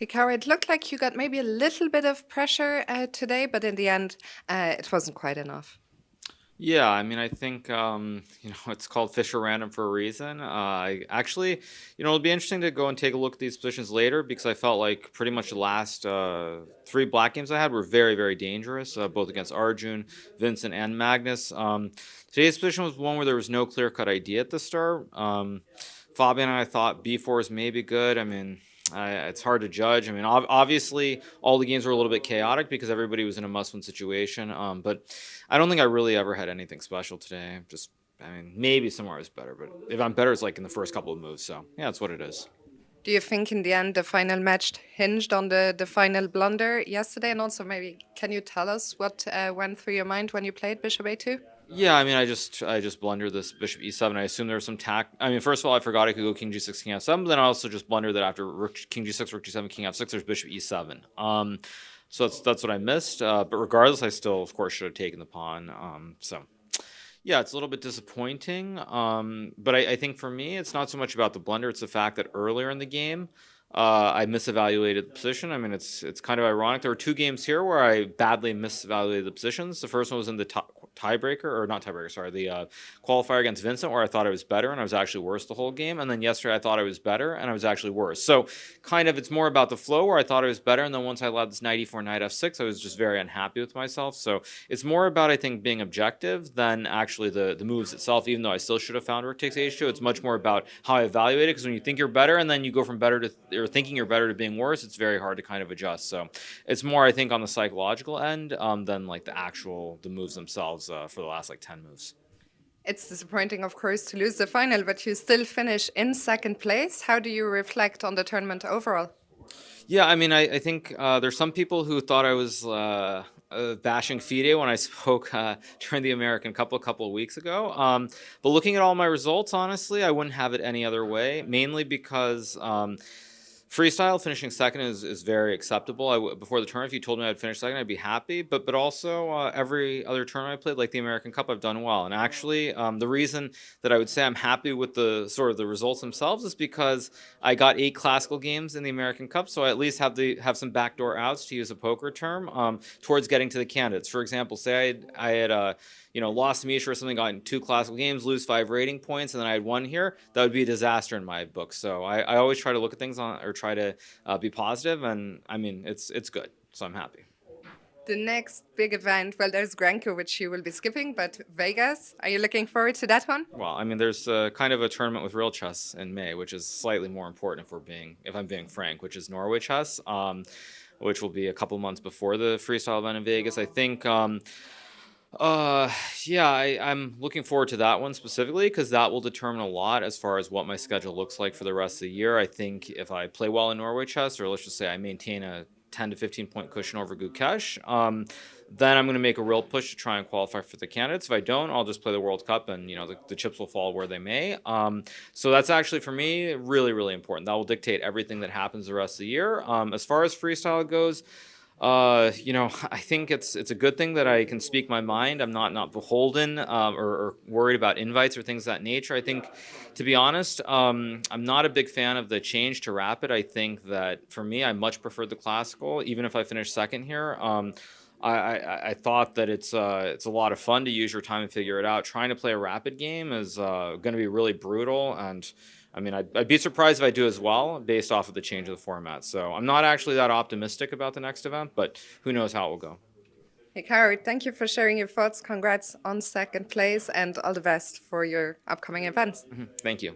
Hikaru, it looked like you got maybe a little bit of pressure today, but in the end, it wasn't quite enough. Yeah, I mean, I think it's called Fisher Random for a reason. I actually, it'll be interesting to go and take a look at these positions later because I felt like pretty much the last three black games I had were very, very dangerous, both against Arjun, Vincent, and Magnus. Today's position was one where there was no clear-cut idea at the start. Fabian and I thought B4 is maybe good. I mean, it's hard to judge. I mean, obviously, all the games were a little bit chaotic because everybody was in a must-win situation. But I don't think I really ever had anything special today. I mean, maybe somewhere I was better, but if I'm better, it's like in the first couple of moves. So yeah, that's what it is. Do you think in the end the final match hinged on the final blunder yesterday? And also, maybe can you tell us what went through your mind when you played Bishop A2? Yeah, I mean, I just blundered this Bishop E7. I assume there was some tack. I mean, first of all, I forgot I could go King G6, King F7, but then I also just blundered that after King G6, Rook G7, King F6, there's Bishop E7. So that's what I missed. But regardless, I still, of course, should have taken the pawn. So yeah, it's a little bit disappointing. But I think for me, it's not so much about the blunder. It's the fact that earlier in the game, I misevaluated the position. I mean, it's kind of ironic. There were two games here where I badly misevaluated the positions. The first one was in the tiebreaker, or not tiebreaker, sorry, the qualifier against Vincent, where I thought I was better and I was actually worse the whole game. And then yesterday I thought I was better and I was actually worse. So kind of it's more about the flow where I thought I was better. And then once I allowed this knight e4, knight f6, I was just very unhappy with myself. So it's more about, I think, being objective than actually the moves itself, even though I still should have found rook takes h2. It's much more about how I evaluate it, because when you think you're better and then you go from better to, or thinking you're better to being worse, it's very hard to kind of adjust. So it's more, I think, on the psychological end than like the moves themselves for the last like 10 moves. It's disappointing, of course, to lose the final, but you still finish in second place. How do you reflect on the tournament overall? Yeah, I mean, I think there's some people who thought I was bashing FIDE when I spoke during the American Cup a couple of weeks ago. But looking at all my results, honestly, I wouldn't have it any other way, mainly because freestyle finishing second is very acceptable. Before the tournament, if you told me I'd finish second, I'd be happy. But also every other tournament I played, like the American Cup, I've done well. And actually, the reason that I would say I'm happy with the sort of the results themselves is because I got 8 classical games in the American Cup, so I at least have some backdoor outs, to use a poker term, towards getting to the candidates. For example, say I had lost to Misha or something, gotten 2 classical games, lose 5 rating points, and then I had 1 here, that would be a disaster in my book. So I always try to look at things or try to be positive, and I mean, it's good, so I'm happy. The next big event, well, there's Granco, which you will be skipping, but Vegas, are you looking forward to that one? Well, I mean, there's kind of a tournament with real chess in May, which is slightly more important if I'm being frank, which is Norway chess, which will be a couple months before the freestyle event in Vegas. I think yeah, I'm looking forward to that one specifically because that will determine a lot as far as what my schedule looks like for the rest of the year. I think if I play well in Norway chess, or let's just say I maintain a 10 to 15 point cushion over Gukesh, then I'm going to make a real push to try and qualify for the candidates. If I don't, I'll just play the World Cup, and the chips will fall where they may. So that's actually for me really, really important. That will dictate everything that happens the rest of the year. As far as freestyle goes, I think it's a good thing that I can speak my mind. I'm not beholden or worried about invites or things of that nature. I think, to be honest, I'm not a big fan of the change to rapid. I think that for me, I much prefer the classical, even if I finish second here. I thought that it's a lot of fun to use your time and figure it out. Trying to play a rapid game is going to be really brutal, and I mean, I'd be surprised if I do as well based off of the change of the format. So I'm not actually that optimistic about the next event, but who knows how it will go. Hikaru, thank you for sharing your thoughts. Congrats on second place and all the best for your upcoming events. Thank you.